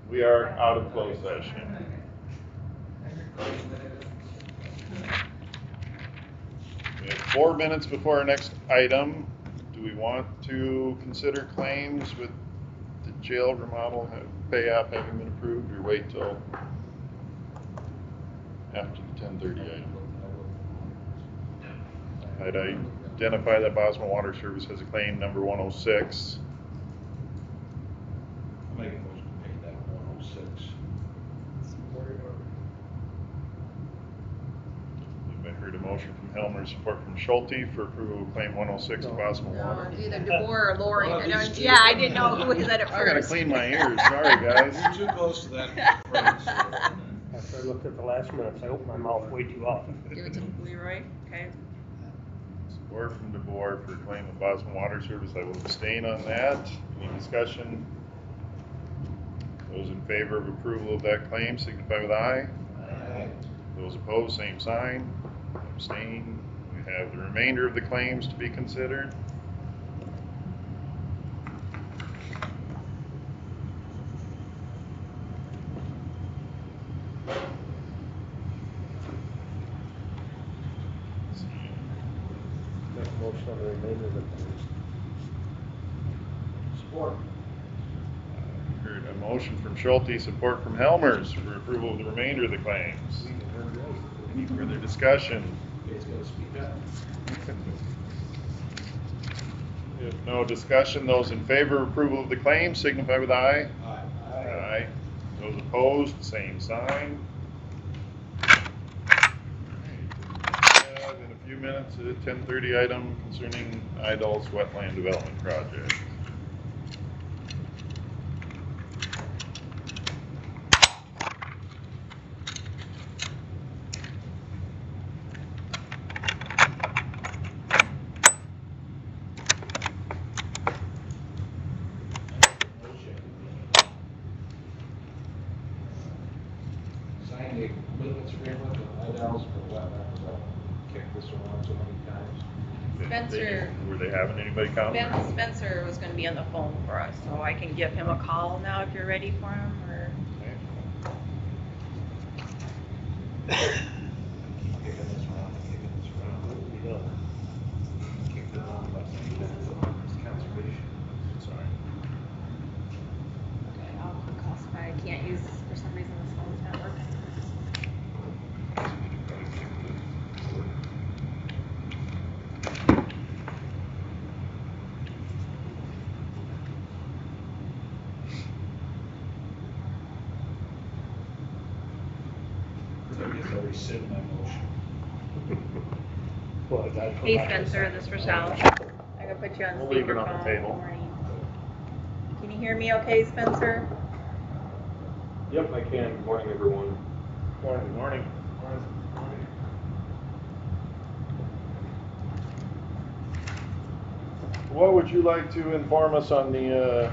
We are out of closed session. We have 4 minutes before our next item. Do we want to consider claims with the jail remodel payoff having been approved, or wait till after the 10:30 item? I'd identify that Bosma Water Service has a claim number 106. I'll make a motion to pay that 106. I heard a motion from Helmer, support from Schulte for approval of claim 106 of Bosma Water. No, it's either DeBoer or Lori. One of these two. Yeah, I didn't know who said it first. I gotta clean my ears, sorry guys. You're too close to that front, so. After I looked at the last minutes, I opened my mouth way too often. Give it to Leroy, okay? Support from DeBoer for claim of Bosma Water Service. I will abstain on that. Any discussion? Those in favor of approval of that claim signify with aye. Aye. Those opposed, same sign. Abstain. We have the remainder of the claims to be considered. Make a motion on the remainder of the claims. Support. Heard a motion from Schulte, support from Helmers for approval of the remainder of the claims. Any further discussion? It's gonna speak up. If no discussion, those in favor of approval of the claims signify with aye. Aye. Aye. Those opposed, same sign. In a few minutes, a 10:30 item concerning Idol's Wetland Development Project. Sign the maintenance agreement with Idell's for wetlands. I've kicked this around so many times. Spencer. Were they having anybody come? Spencer was gonna be on the phone for us, so I can give him a call now if you're ready for him, or? Kicking this around, kicking this around. We done. Kicked it around about 3 minutes. It's conservation. Sorry. Okay, I'll call somebody. I can't use, for some reason, this phone's not working. I guess I rescind my motion. Well, I Hey forgot to Spencer, sign. this is Rochelle. I gotta put you on We'll leave it on the speakerphone. table. Good morning. Can you hear me okay, Spencer? Yep, I can. Good morning, everyone. Morning. Morning. What would you like to inform us on the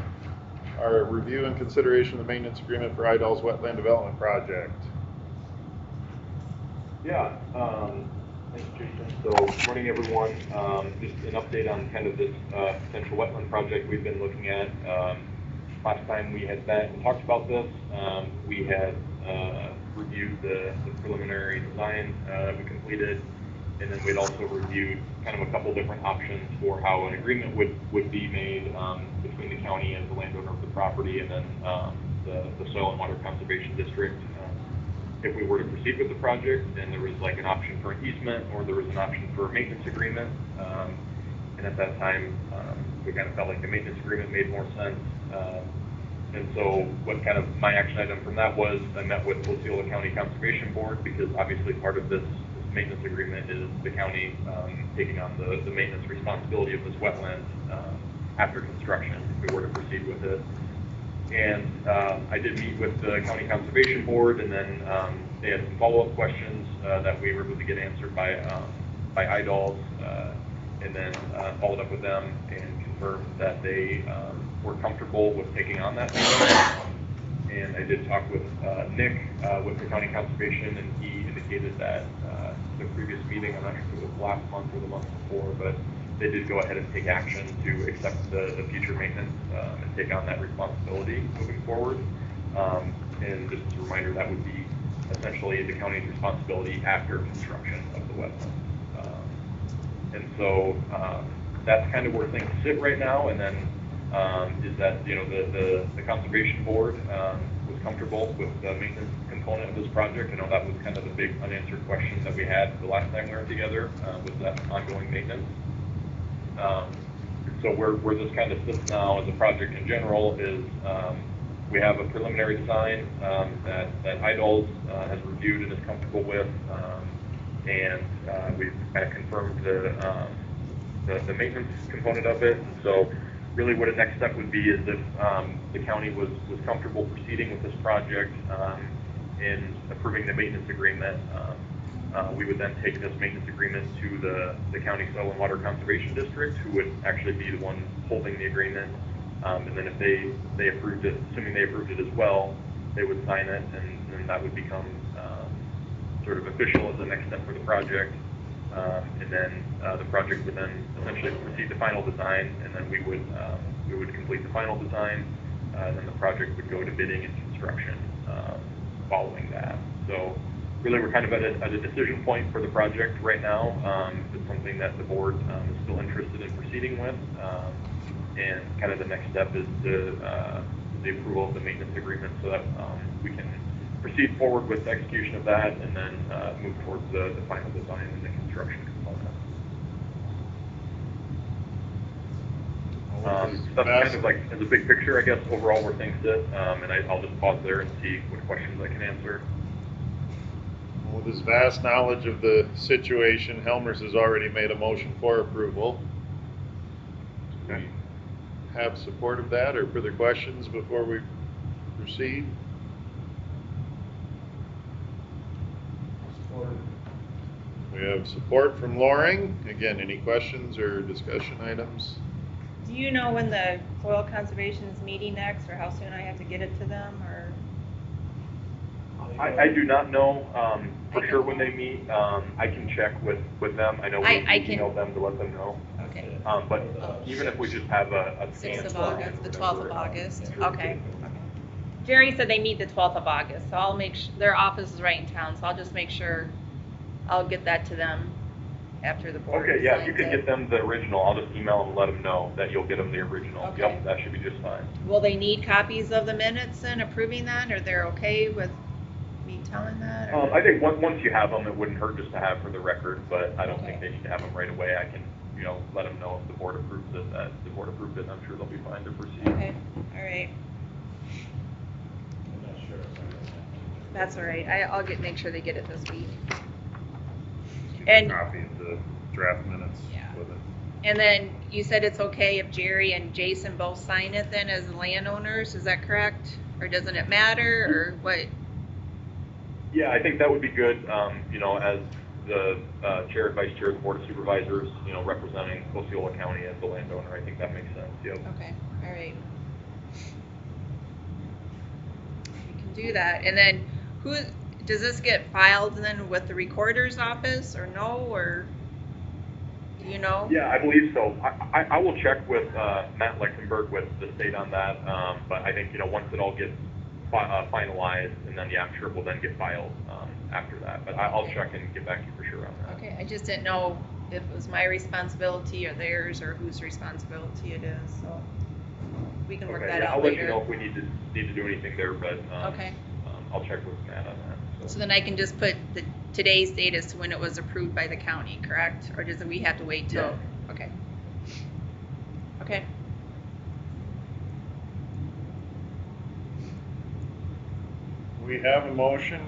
our review and consideration of the maintenance agreement for Idol's Wetland Development Project? Yeah, thanks, Jason. So, morning, everyone. Just an update on kind of this potential wetland project we've been looking at. Last time we had met and talked about this, we had reviewed the preliminary design we completed, and then we'd also reviewed kind of a couple different options for how an agreement would be made between the county as the landowner of the property, and then the Soil and Water Conservation District. If we were to proceed with the project, then there was like an option for an easement, or there was an option for a maintenance agreement. And at that time, we kind of felt like the maintenance agreement made more sense. And so what kind of my action item from that was, I met with Osceola County Conservation Board, because obviously part of this maintenance agreement is the county taking on the maintenance responsibility of this wetland after construction, if we were to proceed with it. And I did meet with the County Conservation Board, and then they had some follow-up questions that we were able to get answered by IDOLS, and then followed up with them and confirmed that they were comfortable with taking on that maintenance. And I did talk with Nick with the County Conservation, and he indicated that the previous meeting, I'm not sure if it was last month or the month before, but they did go ahead and take action to accept the future maintenance and take on that responsibility moving forward. And just as a reminder, that would be essentially the county's responsibility after construction of the wetland. And so that's kind of where things sit right now. And then is that, the conservation board was comfortable with the maintenance component of this project. I know that was kind of the big unanswered question that we had the last time we were together, was that ongoing maintenance. So where this kind of sits now as a project in general is we have a preliminary design that IDOLS has reviewed and is comfortable with, and we've kind of confirmed the maintenance component of it. And so really what a next step would be is if the county was comfortable proceeding with this project in approving the maintenance agreement, we would then take this maintenance agreement to the County Soil and Water Conservation District, who would actually be the one holding the agreement. And then if they approved it, assuming they approved it as well, they would sign it, and then that would become sort of official as the next step for the project. And then the project would then essentially proceed to final design, and then we would complete the final design, and then the project would go to bidding and construction following that. So really, we're kind of at a decision point for the project right now. It's something that the board is still interested in proceeding with, and kind of the next step is the approval of the maintenance agreement so that we can proceed forward with the execution of that, and then move towards the final design and the construction component. That's kind of like, as a big picture, I guess, overall where things sit, and I'll just pause there and see what questions I can answer. With his vast knowledge of the situation, Helmers has already made a motion for approval. Do we have support of that, or further questions before we proceed? We have support from Loring. Again, any questions or discussion items? Do you know when the soil conservation is meeting next, or how soon I have to get it to them, or? I do not know for sure when they meet. I can check with them. I know we emailed them to let them know. Okay. But even if we just have a 6th of scan August, the or 12th of whatever, August. Okay. Jerry said they meet the 12th of August, so I'll make their office is right in town, so I'll just make sure I'll get that to them after the board. Okay, yeah, if you signs could it. get them the original, I'll just email them and let them know that you'll get them the original. Okay. Yep, that should be just fine. Will they need copies of the minutes and approving that, or they're okay with me telling that? Or? I think once you have them, it wouldn't hurt just to have for the record, but I don't think Okay. they need to have them right away. I can, let them know if the board approves it, that the board approved it, and I'm sure they'll be fine to proceed. Okay, all right. I'm not sure. That's all right. I'll make sure they get it this week. Keep And- a copy of the draft minutes Yeah. with it. And then you said it's okay if Jerry and Jason both sign it then as landowners, is that correct? Or doesn't it matter, or what? Yeah, I think that would be good, as the chair and vice chair of the board of supervisors, representing Osceola County as the landowner. I think that makes sense, yep. Okay, all right. We can do that. And then does this get filed then with the recorder's office, or no, or do you know? Yeah, I believe so. I will check with Matt Lexenberg with the state on that, but I think, once it all gets finalized, and then, I'm sure it will then get filed after that. But I'll check and get back to you for sure on that. Okay, I just didn't know if it was my responsibility or theirs, or whose responsibility it is, so we can work Okay, that yeah, out I'll later. let you know if we need to do anything there, but Okay. I'll check with Matt on that. So then I can just put today's date as to when it was approved by the county, correct? Or does we have to wait till? Yeah. Okay. Okay. We have a motion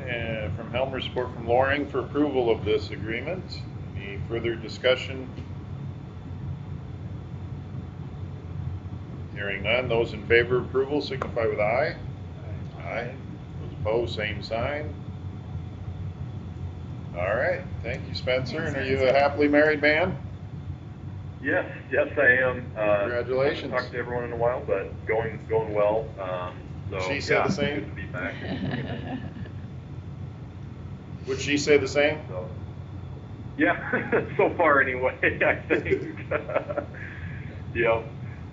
from Helmer, support from Loring for approval of this agreement. Any further discussion? Hearing none, those in favor of approval signify with aye. Aye. Those opposed, same sign. All right, thank you, Spencer. Thanks, And are you a Spencer. happily married man? Yes, I am. Congratulations. Haven't talked to everyone in a while, but going well. So She said the same? Good to be back. Would she say the same? So, yeah, so far anyway, I think. Yep.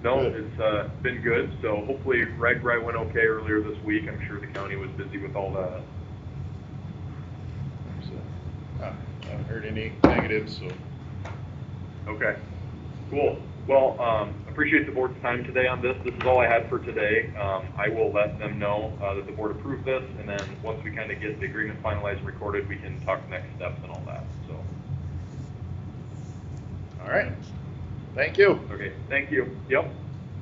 No, Good. it's been good. So hopefully RAGBRAI went okay earlier this week. I'm sure the county was busy with all that. I haven't heard any negatives, so. Okay, cool. Well, appreciate the board's time today on this. This is all I had for today. I will let them know that the board approved this, and then once we kind of get the agreement finalized and recorded, we can talk next steps and all that, so. All right. Thank you. Okay, thank you. Yep,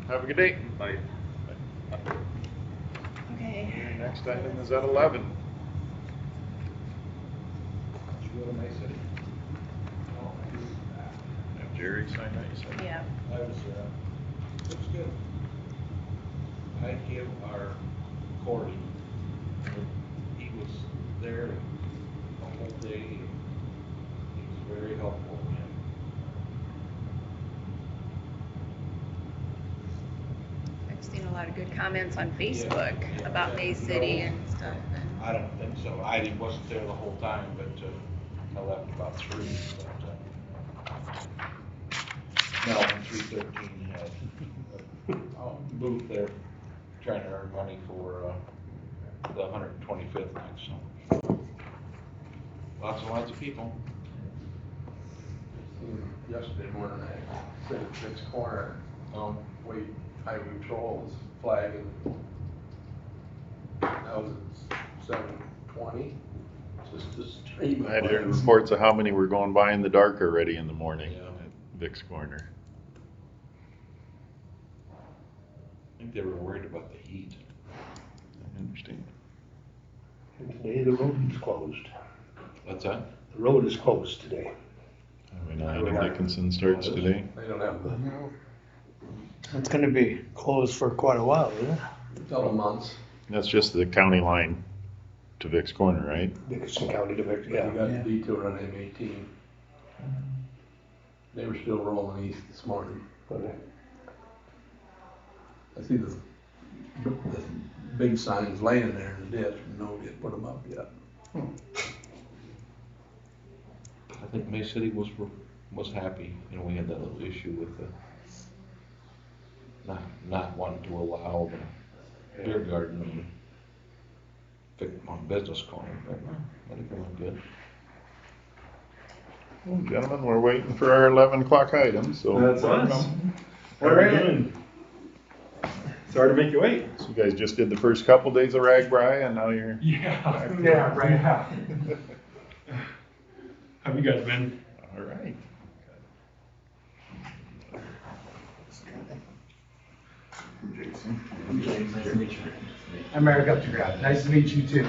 Have a good day. bye. Okay. Your next item is at 11. Did you go to May City? No, I didn't. Have Jerry sign that, you said? Yeah. I was, it was good. I give our Corey, he was there the whole day, and he was very helpful, and I've seen a lot of good comments on Facebook about May City and stuff. I don't think so. I wasn't there the whole time, but I left about 3, but Melvin 313 had a booth there trying to earn money for the 125th next, so. Lots and lots of people. Yesterday morning, I sit at Fix Corner, wait, highway patrol was flagging. That was at 7:20, just a stream of I had heard bikes. reports of how many were going by in the dark already in the morning Yeah. at Vic's Corner. I think they were worried about the heat. I understand. And today the road is closed. What's that? The road is closed today. Highway 9 in Dickinson starts today. They don't have the, It's gonna be closed for quite a while, isn't it? couple months. That's just the county line to Vic's Corner, right? Dickinson County to Victor, You got the yeah. detour on M18. They were still rolling east this morning. Okay. I see the big signs laying there in the ditch, and nobody had put them up yet. I think May City was happy, you know, we had that little issue with the not wanting to allow the beer garden on Business Corner, but I think it went good. Well, gentlemen, we're waiting for our 11 o'clock item, so welcome. What are we doing? Sorry to make you wait. So you guys just did the first couple days of RAGBRAI and now you're. Yeah, right now. How have you guys been? All right. Nice to meet you. I'm Eric Updegraff. Nice to meet you too.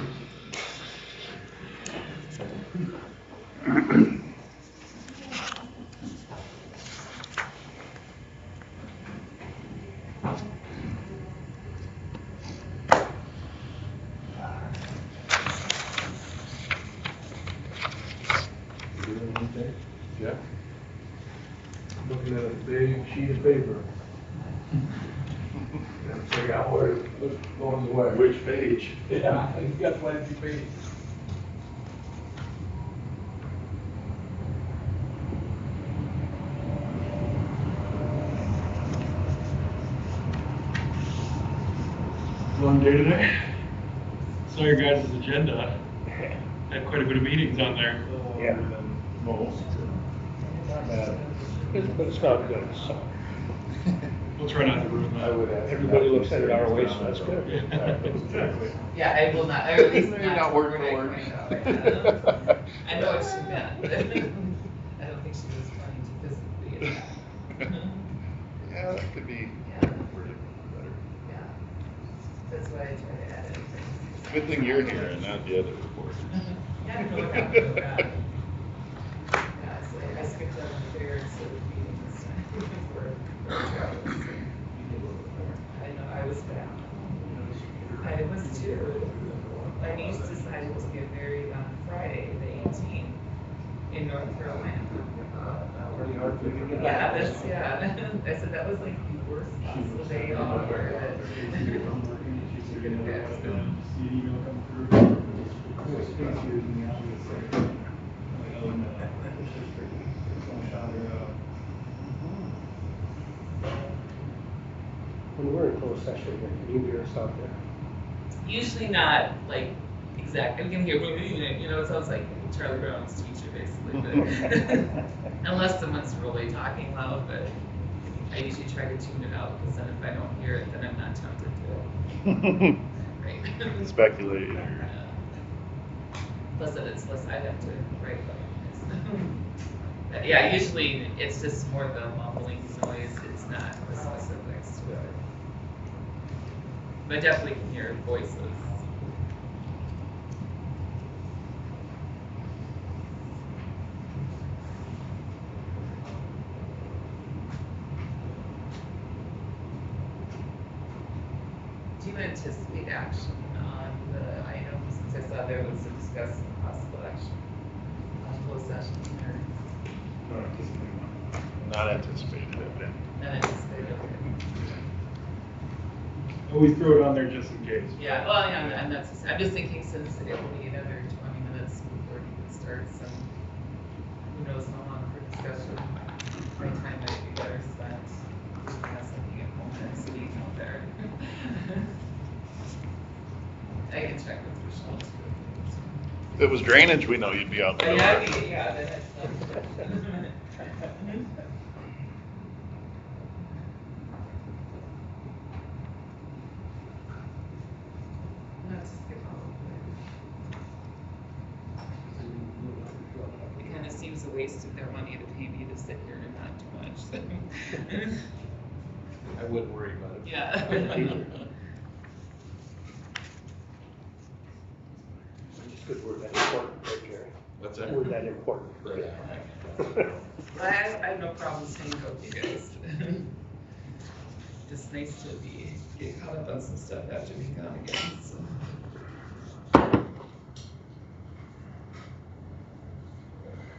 Yeah. Looking at a big sheet of paper. And figure out where it's going where. Which page? Yeah, you got plenty of pages. Long day today. Saw your guys' agenda. Had quite a bit of meetings on there. Yeah. Most. Not bad. But it's not good, so. We'll try not to ruin that. I would ask. Everybody looks at it our way, so that's good. Exactly. Yeah, I will not, or at least Maybe not. not word for I word. know. I know what she meant, but I don't think she was planning to physically attack. Yeah, that could be Yeah. worded better. Yeah, that's why I try to add it. Good thing you're here and not the other reporters. Yeah, no, yeah. Yeah, so I skipped out on the fair instead of meeting this time for travel. So we did a little bit more. I know, I was bad. I was too. My niece decided to get married on Friday, the 18th, in North Carolina. Pretty hard for you to get Yeah, out. that's, yeah. I said that was like the worst possible day ever. See an email come through. When we're in closed session, can you hear us out there? Usually not like exactly. We can hear, you know, it sounds like Charlie Brown's teacher basically, but unless someone's really talking loud, but I usually try to tune it out because then if I don't hear it, then I'm not tempted to. Right. Speculate. Yeah. Plus that it's less, I have to write about it. But yeah, usually it's just more the mumbling noise, it's not the specifics to it. But I definitely can hear voices. Do you anticipate action on the items, since I saw there was a discussing possible action on closed session or Not anticipated it, then. unanticipated? Okay. Always throw it on there just in case. Yeah, well, yeah, and that's, I'm just thinking since it will be another 20 minutes before he starts, and who knows how long for discussion, my time might be better spent doing something at home than sitting out there. I can check with Rochelle too. If it was drainage, we know you'd be out there. Yeah, then it's not. It kind of seems a waste of their money to pay me to sit here and not do much, so. I wouldn't worry about it. Yeah. Just because we're that important, right, Jerry? What's that? We're that important, right? I have no problem staying with you guys. Just nice to get caught up on some stuff after being gone again, so.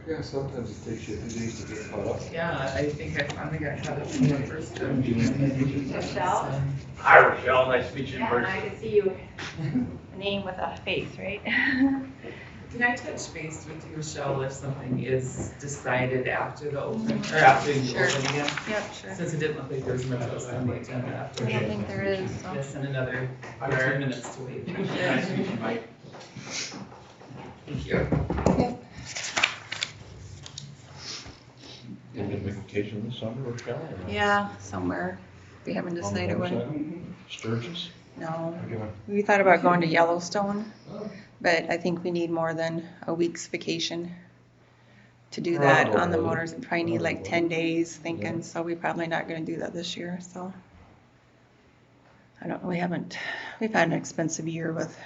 Yeah, sometimes it takes you a few days to get caught up. Yeah, I think I finally got caught up from the first time. Michelle? Hi, Rochelle. Nice to meet you in Yeah, person. I can see you. A name with a face, right? Can I touch base with you, Rochelle, if something is decided after the open, or after you Sure. open again? Yep, sure. Since it didn't look like there was much else on the agenda after. I don't think there is, so. Yes, and another 2 minutes to wait. Nice to meet you, Mike. Thank you. You gonna make vacation this summer, Rochelle? or not? Yeah, somewhere. We haven't On the decided when. motorcycle? Sturgis? No. Okay. We thought about going to Yellowstone, but I think we need more than a week's vacation to do that on the motors. We probably need like 10 days thinking, so we're probably not gonna do that this year, so. I don't, we've had an expensive year with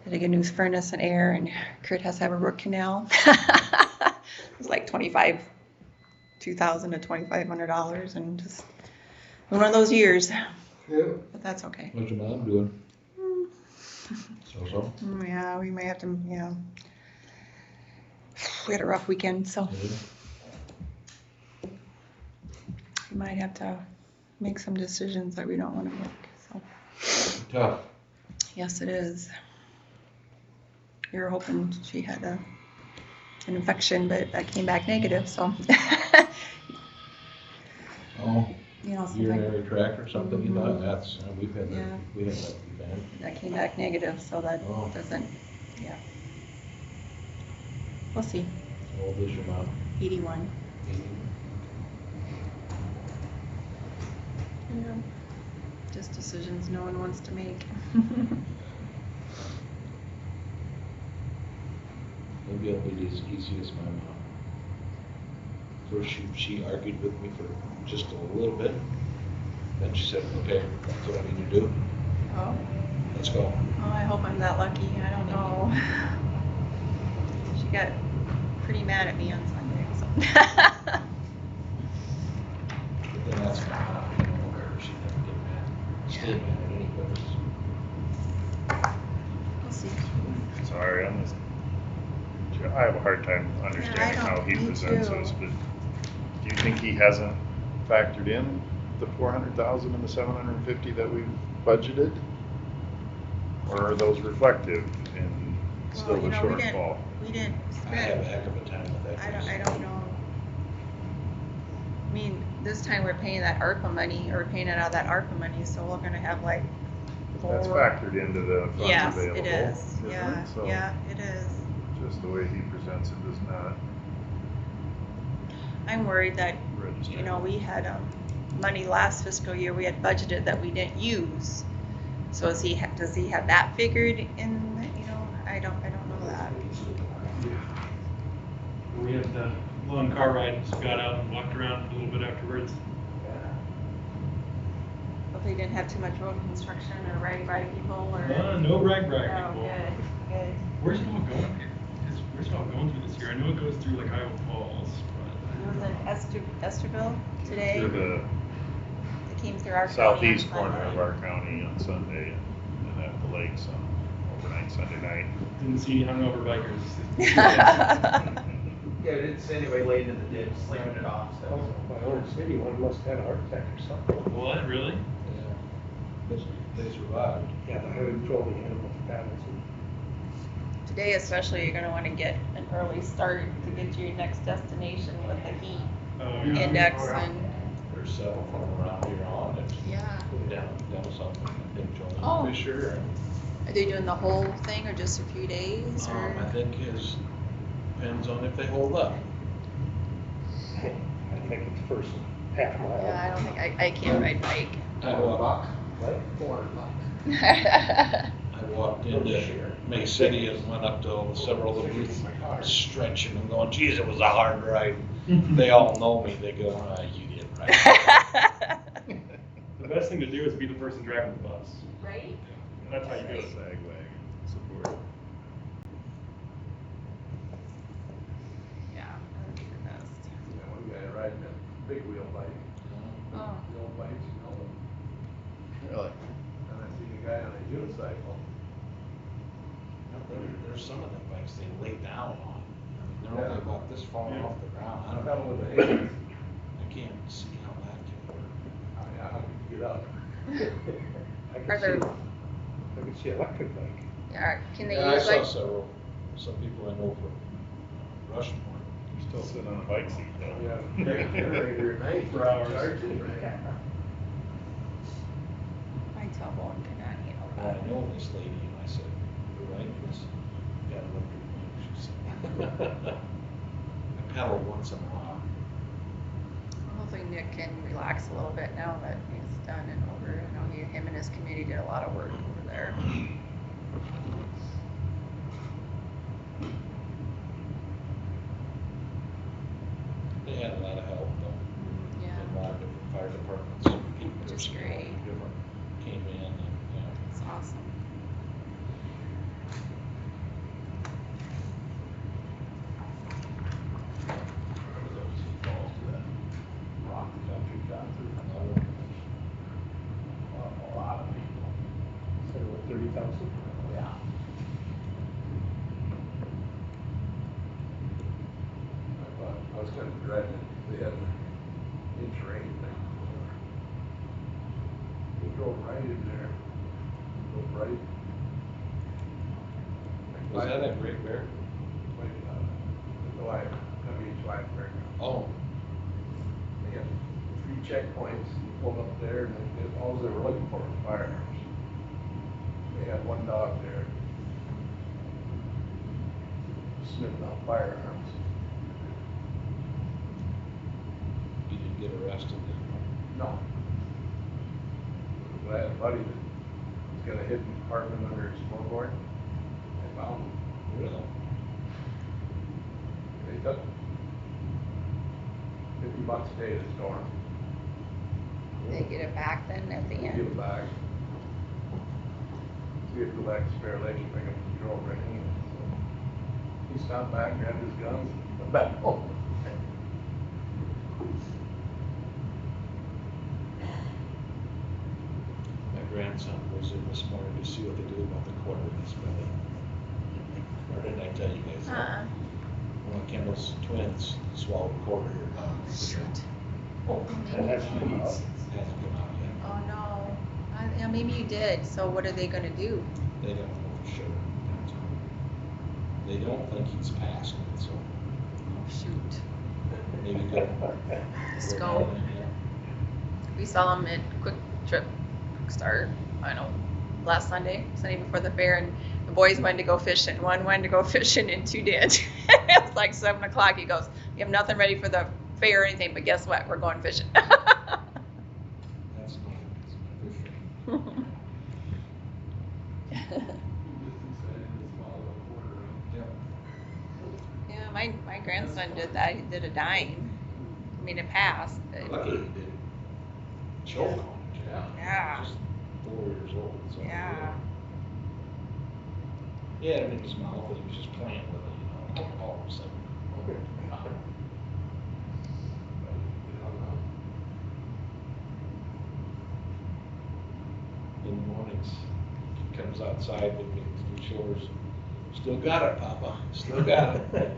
getting a new furnace and air, and Kurt has to have a root canal. It was like $2,500 to $2,500 and just one of those years, Yeah. but that's okay. What's your mom doing? So-so? Yeah, we may have to, we had a rough weekend, so we might have to make some decisions that we don't want to make, so. Tough. Yes, it is. We were hoping she had an infection, but that came back negative, so. Oh, Sometimes urinary tract or something, you thought? Mhm. That's, we had Yeah. that, we had that event. that came back negative, so that Oh. doesn't, yeah. We'll see. How old is your mom? 81. 80? Yeah. Just decisions no one wants to make. Maybe it'll be as easy as my mom. First, she argued with me for just a little bit. Then she said, okay, that's what I need to do. Oh. Let's go. Oh, I hope I'm that lucky. I don't know. She got pretty mad at me on Sunday, so. But then that's my mom, you know, where she never get mad. Stay mad at anybody. We'll see. Sorry, I have a hard time understanding how he me presents too. this, but do you think he hasn't factored in the 400,000 and the 750 that we've budgeted? Or are those reflective in still the shortfall? We didn't I have a spend, heck of a time with that. I don't know. I mean, this time we're paying that ARPA money, or we're paying it out of that ARPA money, so we're gonna have like That's 4. factored into the funds Yes, available. it is, isn't yeah, it? So yeah, it is. just the way he presents it does not I'm worried that, register. you know, we had, money last fiscal year, we had budgeted that we didn't use. So does he have that figured in, you know, I don't know that. We had the long car ride, just got out and walked around a little bit afterwards. Hopefully you didn't have too much road construction or rag people or. No rag Oh, people. good. Where's it all going here? Where's it all going through this year? I know it goes through like Iowa Falls, It was in Esterville today. Through the It came through our county on southeast corner Sunday. of our county on Sunday and at the lakes on overnight Sunday night. but didn't see any hungover bikers. Yeah, we didn't see anybody laying in the ditch, slamming it off, so. My own city, one must have had a heart attack or something. What, really? They survived. Yeah, the highway patrol, they had them with paddles. Today especially, you're gonna wanna get an early start to get to your next destination with the heat Oh, yeah. index and, There's several from around here on it. yeah. Down south, I think Oh. Johnny Fisher. Are they doing the whole thing or just a few days or? I think his, depends on if they hold up. I think it's first half mile. Yeah, I don't think, I can't ride bike. I walked, Like $400. I walked into May City and went up to several of the booths, stretching and going, geez, it was a hard ride. They all know me, they go, you did right. The best thing to do is be the person driving the bus. Right? That's how you do it. Sag wagon support. Yeah, that would be the best. Yeah, one guy riding a big wheel bike, Oh, the old bikes, you know, Really? and I seen a guy on a unicycle. There's some of them bikes they lay down on. I mean, they're only about this far off the ground. I don't Pedal know. with the hands. I can't see how that can work. I mean, how could you get up? I Are could there- see, I could see electric bike. yeah, can they Yeah, I use saw like, several, some people I know from Rushmore. You're still sitting on a bike seat though. Yeah, generator at night. For hours. Charge it, right? my tailbone cannot handle Well, that. I know this lady and I said, you're right, this, got an electric bike, she said. I pedal once in a while. Hopefully Nick can relax a little bit now that he's done and over. I know him and his committee did a lot of work over there. They had a lot of help though. Yeah. And a lot of different fire departments. People Which is from great. Different came in and, yeah. It's awesome. Rock country concert. A lot of people. Said it was 30,000. Yeah. I was kind of dreading it. They had an inch rain there. We drove right in there. Drove right. Was that at Great Bear? The life, life right now. Oh, They had 3 checkpoints, you pulled up there, and all they were looking for was firearms. They had 1 dog there, sniffing out firearms. you didn't get arrested then? No. But I had a buddy that got a hidden compartment under his floorboard. They found him. Really? They took $50 a day to store him. They get it back then at the Give end. it back. See if go back to Spare Lake and pick up the drove right in. So he stopped back, grabbed his guns, and went back home. My grandson was in this morning to see what they do about the quarter in his belly. Or didn't I tell you guys that? One of Kendall's twins swallowed a quarter. Shoot. That has to come out. Hasn't come out yet. Oh, no. Yeah, maybe you did. So what are they gonna do? They don't know for sure. They don't think he's passed it, so Oh, shoot. maybe go. Just go. We saw them at Quick Start, I don't know, last Sunday before the fair, and the boys wanted to go fishing. One wanted to go fishing and two did. It was like 7 o'clock. He goes, "You have nothing ready for the fair or anything, but guess what? We're going fishing." That's not, it's fishing. Yeah, my grandson did that. He did a dime. I mean, it passed, but Lucky he did. Choke on it, yeah. Yeah. Just 4 years old, so. yeah. Yeah, it made me smile, but he was just playing with it, you know, all of a sudden. In the mornings, he comes outside with me to do chores. Still got it, Papa, still got it.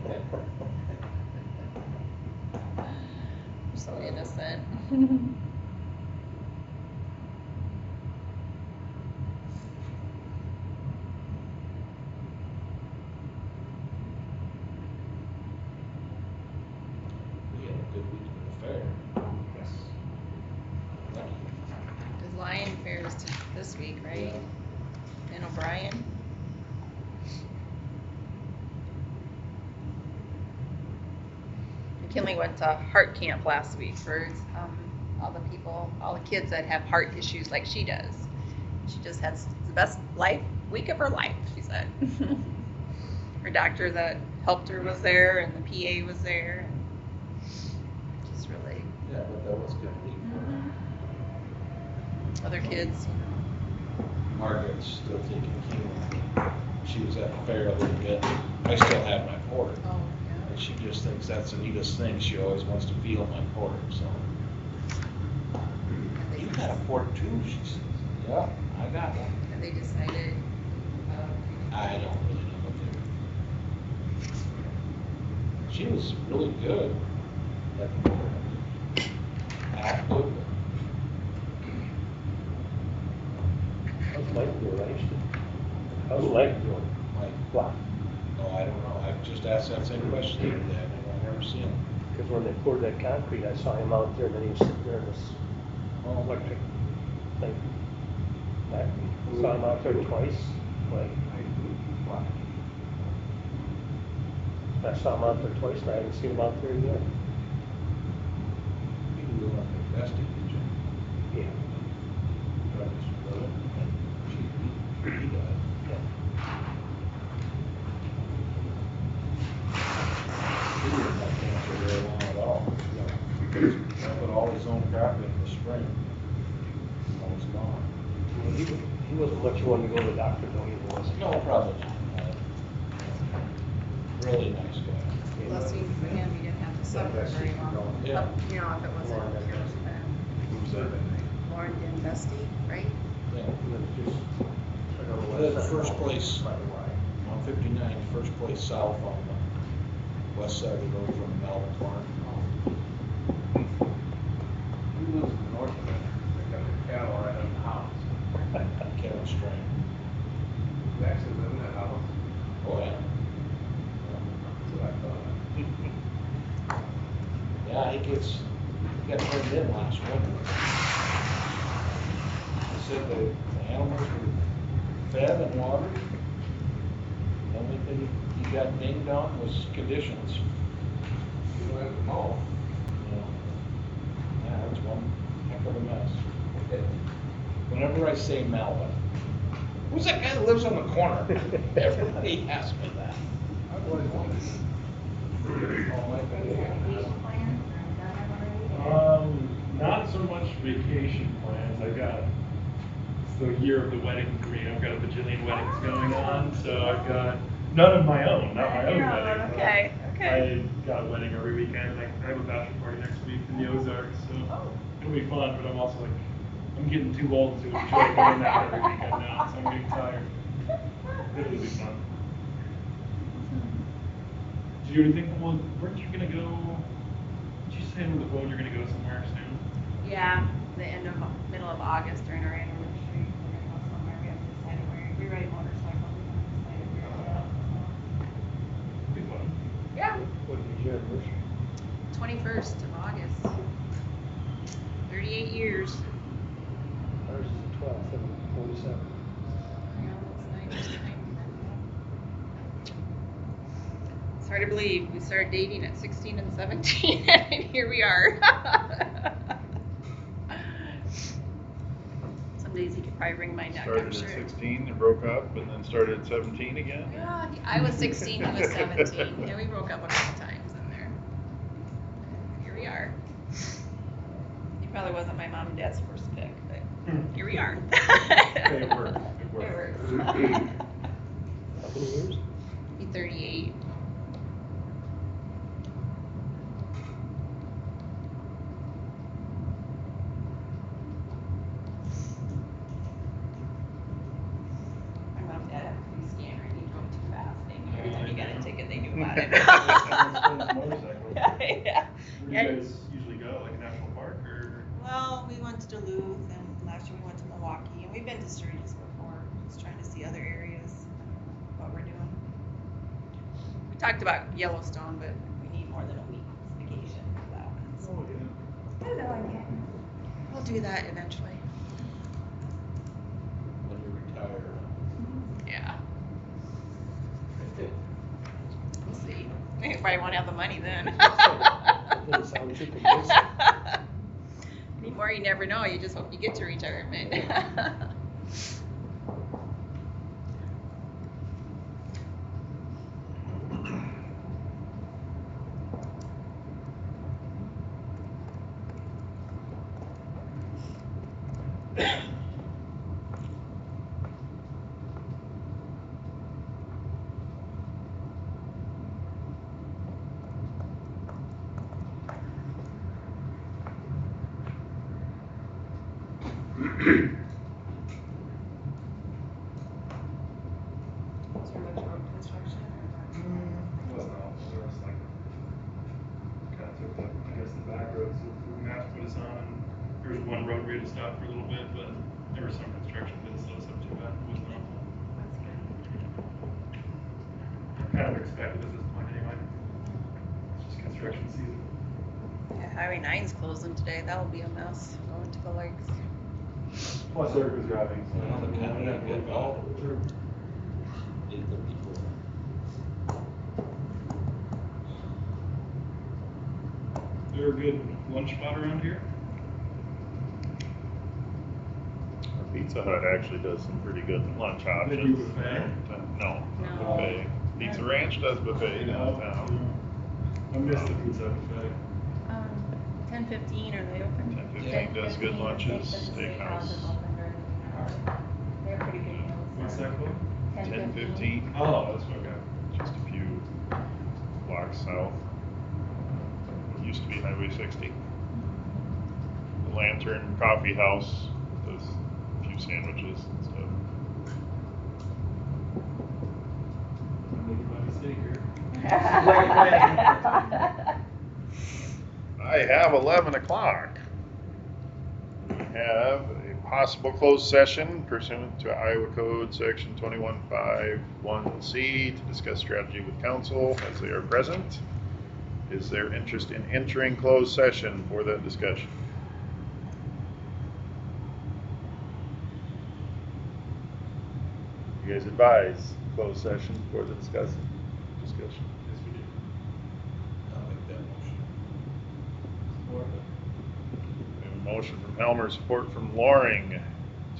So innocent. We had a good week at the fair. Yes. Lucky. The Lion Fair is this week, right? In O'Brien. McKinley went to heart camp last week for all the people, all the kids that have heart issues like she does. She just has the best week of her life, she said. Her doctor that helped her was there, and the PA was there. And just really Yeah, but that was good week for her. other kids. Margaret's still taking chemo. She was at the fair a little bit. I still have my port. Oh, And she just thinks that's the neatest thing. She always wants to feel my port, so. You got a port too, she says. Yeah, I got one. And they decided, I don't really know what they're. She was really good at the port. Absolutely. How's Mike doing? How's Mike doing? Like, Wow. oh, I don't know. I've just asked that same question the other day. I've never seen him. Because when they poured that concrete, I saw him out there, and then he was sitting there in this electric thing. I saw him out there twice, like. I saw him out there twice, and I haven't seen him out there again. You can go up to Bestie, did you? Yeah. He does. He didn't have cancer very long at all. Because he put all his own crap in the spring. All was gone. Well, he wasn't much one to go to the doctor, though, he wasn't. No, probably not. Really nice guy. blessing for him, he didn't have to suffer very long. Yeah. You know, if it wasn't Lauren Dinvesty, right? Yeah. And then just, I don't know what The it's first called. place. By the way. On 59, first place south on the west side of the road from Melvin Farm. He lives in the north of it. They got the cattle right in the house. Kevin Strain. You actually live in that house? Oh, yeah. That's what I thought. Yeah, he got turned in last winter. He said the animals were fed and watered. The only thing he got dinged on was conditions. You don't have to mow. Yeah, that's one heck of a mess. Whenever I say Melvin, who's that guy that lives on the corner? Everybody asks me that. I've always wondered. Oh, my Not so much vacation plans. I got, it's the year of the wedding for me. I've got a bajillion weddings going on, so I've got none of my own, not my own wedding. but Okay. I got a wedding every weekend. Like, I have a bachelor party next week in the Ozarks, so it'll be fun, but I'm also like, I'm getting too old to enjoy doing that every weekend now, so I'm getting tired. It'll be fun. Did you already think, well, weren't you gonna go, did you say over the phone you're gonna go somewhere soon? Yeah, middle of August during our anniversary, we're gonna go somewhere, we haven't decided where, we ride motorcycles, we haven't decided where yet, Be fun. so. Yeah, What is your anniversary? 21st of August. 38 years. 27. Yeah, it's 9 years time. It's hard to believe, we started dating at 16 and 17, and here we are. Some days he could probably wring my neck, I'm Started sure. at 16 and broke up, and then started at 17 again? Yeah, I was 16, he was 17. Yeah, we broke up a couple times in there. Here we are. He probably wasn't my mom and dad's first pick, but here we are. It worked. It worked. It works. How many years? Be 38. My mom and dad have a police scanner and he drove too fast. They knew every time he got a ticket, they knew about it. Motorcycle. Yeah. Where do Yeah. you guys usually go, like a national park or? Well, we went to Duluth and last year we went to Milwaukee and we've been to Sturgis before, just trying to see other areas, what we're doing. We talked about Yellowstone, but we need more than a week's vacation for that one. So Oh, yeah. hello again. We'll do that eventually. When you retire. Yeah. We'll see. You probably won't have the money then. Doesn't sound too convincing. Anymore, you never know. You just hope you get to retirement. Is there much road construction It wasn't all, there was like, kind of took the, I guess, the back roads that we have to put us on, and there was one road we had to stop for a little bit, but there was some construction, didn't slow us up too bad, it wasn't awful. That's good. Kind of expected at this point anyway. It's just construction season. Yeah, Highway 9's closing today. That'll be a mess going to the lakes. Plus Eric was driving, so. Well, the county I didn't did all of it. Sure. Did the people. There a good lunch spot around here? Our Pizza Hut actually does some pretty good lunch They options. do buffet? No, No. buffet. Pizza Ranch does buffet downtown. I missed the pizza buffet. 10:15 are they open? 10:15 does good lunches, steakhouse. They're pretty good meals. What's that called? 10:15, Oh, that's okay. just a few blocks south. It used to be Highway 60. The Lantern Coffee House does a few sandwiches and stuff. I'm making my mistake here. I have 11 o'clock. We have a possible closed session pursuant to Iowa Code Section 2151C to discuss strategy with council as they are present. Is there interest in entering closed session for that discussion? You guys advise closed session for the discussion? Yes, we do. I'll make that motion. Support it. We have a motion from Helmer, support from Loring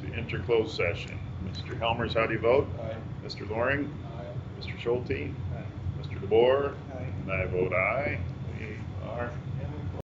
to enter closed session. Mr. Helmers, how do you vote? Aye. Mr. Loring? Aye. Mr. Schulte? Aye. Mr. DeBoer? Aye. And I vote aye. We are